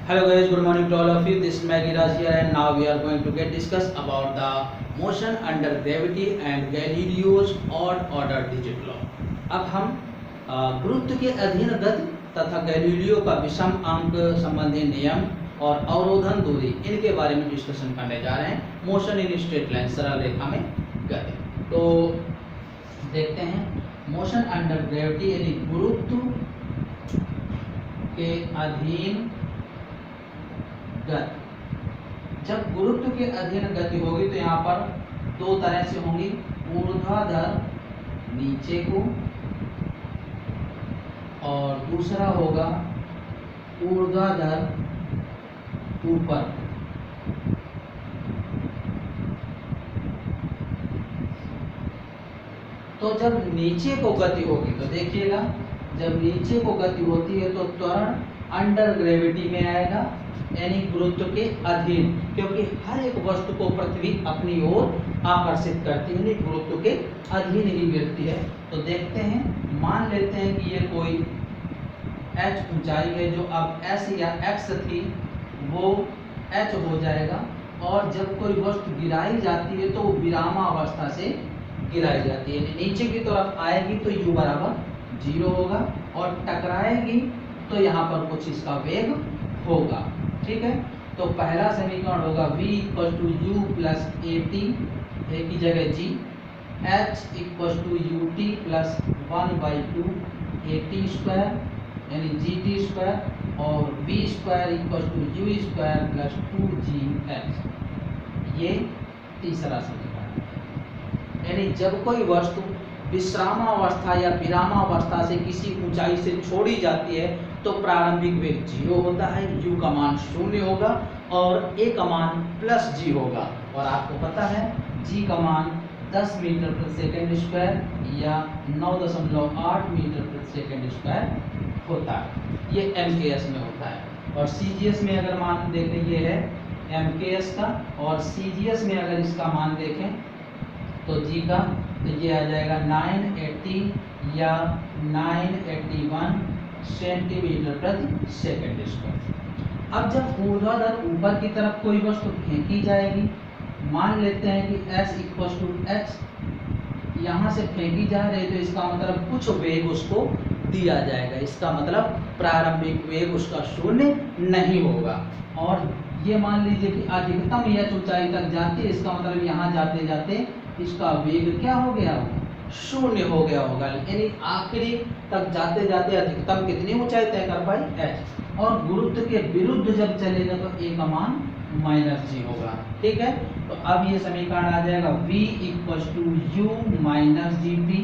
Hello guys, good morning to all of you. This is Maggie Raj here and now we are going to get discuss about the motion under gravity and Galileo's odd order digit law. अब हम गुरुत्व के अधीन गति तथा Galileo का विषम अंक संबंधी नियम और अवरोधन दूरी इनके बारे में डिस्कशन करने जा रहे हैं। मोशन इन स्ट्रेट लाइन, सरल रेखा में गति। तो देखते हैं मोशन अंडर ग्रेविटी यानी गुरुत्व के अधीन गति। जब गुरुत्व के अधीन गति होगी तो यहाँ पर दो तरह से होंगी, ऊर्ध्वाधर नीचे को और दूसरा होगा ऊर्ध्वाधर ऊपर। तो जब नीचे को गति होगी तो देखिएगा, जब नीचे को गति होती है तो त्वरण अंडर ग्रेविटी में आएगा यानी गुरुत्व के अधीन, क्योंकि हर एक वस्तु को पृथ्वी अपनी ओर आकर्षित करती है, गुरुत्व के अधीन ही गिरती है। तो देखते हैं, मान लेते हैं कि ये कोई h ऊंचाई है जो अब s या x थी वो h हो जाएगा, और जब कोई वस्तु गिराई जाती है तो वो विरामावस्था से गिराई जाती है, नीचे की तरफ आएगी तो u बराबर 0 होगा और टकराएगी तो यहाँ पर कुछ इसका वेग होगा। ठीक है, तो पहला समीकरण होगा v equal to u plus a t, a की जगह g, h equal to u t plus 1/2 a t square यानी जी टी स्क्वायर, और v square equal to u square plus 2gh। ये तीसरा समीकरण है। यानी जब कोई वस्तु विश्रामावस्था या विरामावस्था से किसी ऊंचाई से छोड़ी जाती है तो प्रारंभिक वेग 0 होता है, u का मान 0 होगा और a का मान प्लस g होगा, और आपको पता है g का मान 10 मीटर प्रति सेकंड स्क्वायर या 9.8 मीटर प्रति सेकंड स्क्वायर होता है। ये MKS में होता है, और CGS में अगर मान देखें, ये है MKS का, और CGS में अगर इसका मान देखें तो g का, तो ये आ जाएगा 980 या 981 सेंटीमीटर प्रति सेकंड स्क्वायर। अब जब ऊर्ध्वाधर ऊपर की तरफ कोई वस्तु फेंकी जाएगी, मान लेते हैं कि s इक्वल टू h, यहाँ से फेंकी जा रही है तो इसका मतलब कुछ वेग उसको दिया जाएगा, इसका मतलब प्रारंभिक वेग उसका 0 नहीं होगा। और ये मान लीजिए कि अधिकतम यह ऊंचाई तक जाती है, इसका मतलब यहाँ जाते जाते इसका वेग क्या हो गया, 0 हो गया होगा, यानी आखिरी तक जाते जाते अधिकतम कितनी ऊंचाई तय कर पाई, h। और गुरुत्व के विरुद्ध जब चलेगा तो a का मान -g होगा। ठीक है, तो अब ये समीकरण आ जाएगा v equal to u minus g t,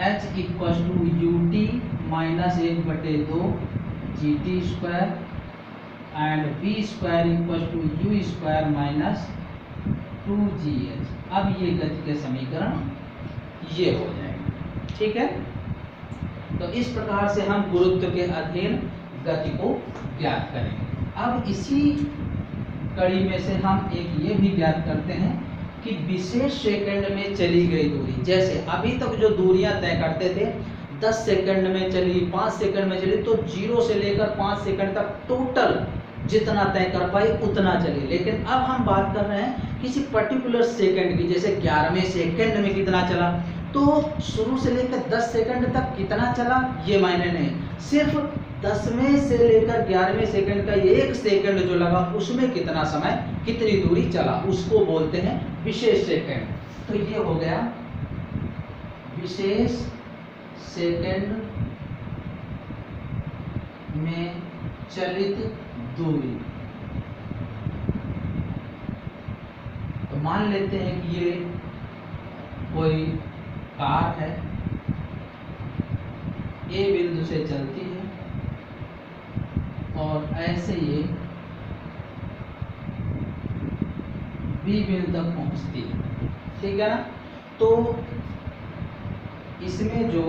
h equal to u t minus 1/2 g t square, and v square equal to u square minus 2gh। अब ये गति के समीकरण ये हो जाएंगे। ठीक है, तो इस प्रकार से हम गुरुत्व के अधीन गति को ज्ञात करेंगे। अब इसी कड़ी में से हम एक ये भी ज्ञात करते हैं कि विशेष सेकंड में चली गई दूरी, जैसे अभी तक जो दूरियां तय करते थे 10 सेकंड में चली, 5 सेकंड में चली, तो 0 से लेकर 5 सेकंड तक टोटल जितना तय कर पाई उतना चली। लेकिन अब हम बात कर रहे हैं किसी पर्टिकुलर सेकंड की, जैसे 11वें सेकंड में कितना चला, तो शुरू से लेकर 10 सेकंड तक कितना चला ये मायने नहीं, सिर्फ 10वें से लेकर 11वें सेकंड का 1 सेकंड जो लगा उसमें कितना समय, कितनी दूरी चला, उसको बोलते हैं विशेष सेकंड। तो ये हो गया विशेष सेकंड में चलित दूरी। तो मान लेते हैं कि ये कोई कार है, A बिंदु से चलती है और ऐसे ये B बिंदु तक पहुंचती है। ठीक है ना, तो इसमें जो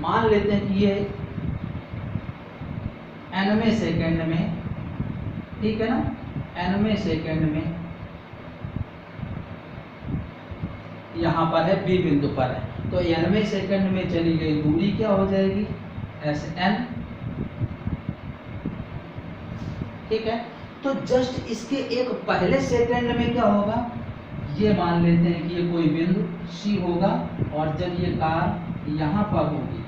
मान लेते हैं कि ये nवें सेकंड में, ठीक है ना, nवें सेकंड में यहाँ पर है, बी बिंदु पर है। तो nवें सेकंड में चली गई दूरी क्या हो जाएगी, Sn। ठीक है, तो जस्ट इसके एक पहले सेकंड में क्या होगा, ये मान लेते हैं कि ये कोई बिंदु C होगा, और जब ये कार यहाँ पर होगी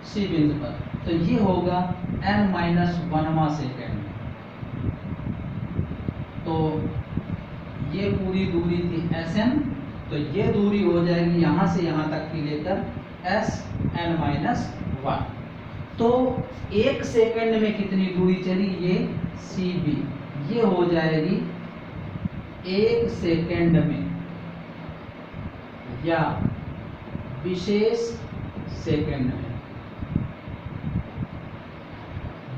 C बिंदु पर, तो ये होगा n-1वां सेकंड। तो ये पूरी दूरी थी Sn, तो ये दूरी हो जाएगी यहाँ से यहाँ तक की लेकर Sn-1। तो एक सेकंड में कितनी दूरी चली, ये CB, ये हो जाएगी एक सेकंड में या विशेष सेकंड में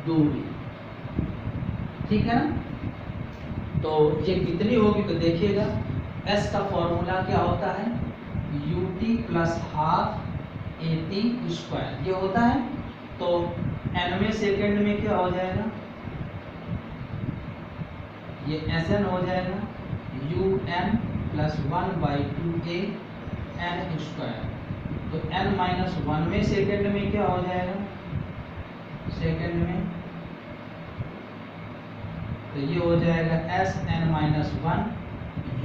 दूरी। ठीक है ना, तो ये कितनी होगी, तो देखिएगा S का फॉर्मूला क्या होता है, ut प्लस हाफ at², ये होता है। तो nवें सेकंड में क्या हो जाएगा, ये Sn हो जाएगा un प्लस 1/2a n²। तो n-1वें सेकंड में क्या हो जाएगा, सेकंड में, तो ये हो जाएगा Sn-1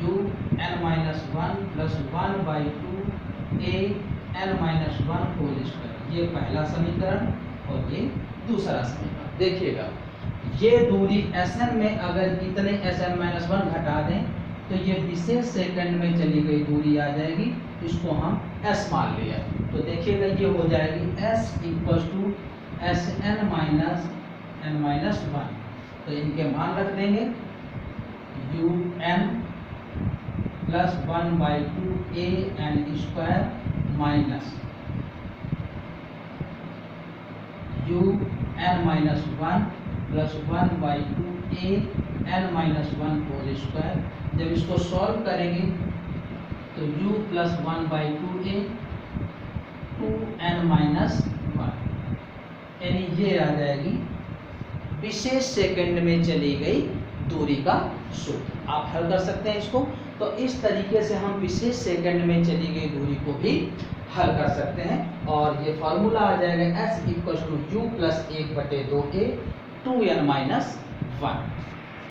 un-1 plus 1/2a n-1²। ये पहला समीकरण और ये दूसरा समीकरण। देखिएगा ये दूरी Sn में अगर इतने Sn-1 घटा दें तो ये विशेष सेकंड में चली गई दूरी आ जाएगी, इसको हम S मान लिया। तो देखिएगा ये हो जाएगी S = Sn-n-1। तो इनके मान रख देंगे un plus 1/2a n² minus un-1 plus 1/2a n-1²। जब इसको सॉल्व करेंगे तो u प्लस 1/2a 2n-1, यानी ये आ जाएगी विशेष सेकंड में चली गई दूरी का सूत्र। आप हल कर सकते हैं इसको। तो इस तरीके से हम विशेष सेकंड में चली गई दूरी को भी हल कर सकते हैं, और ये फार्मूला आ जाएगा S = u plus 1/2a 2n-1।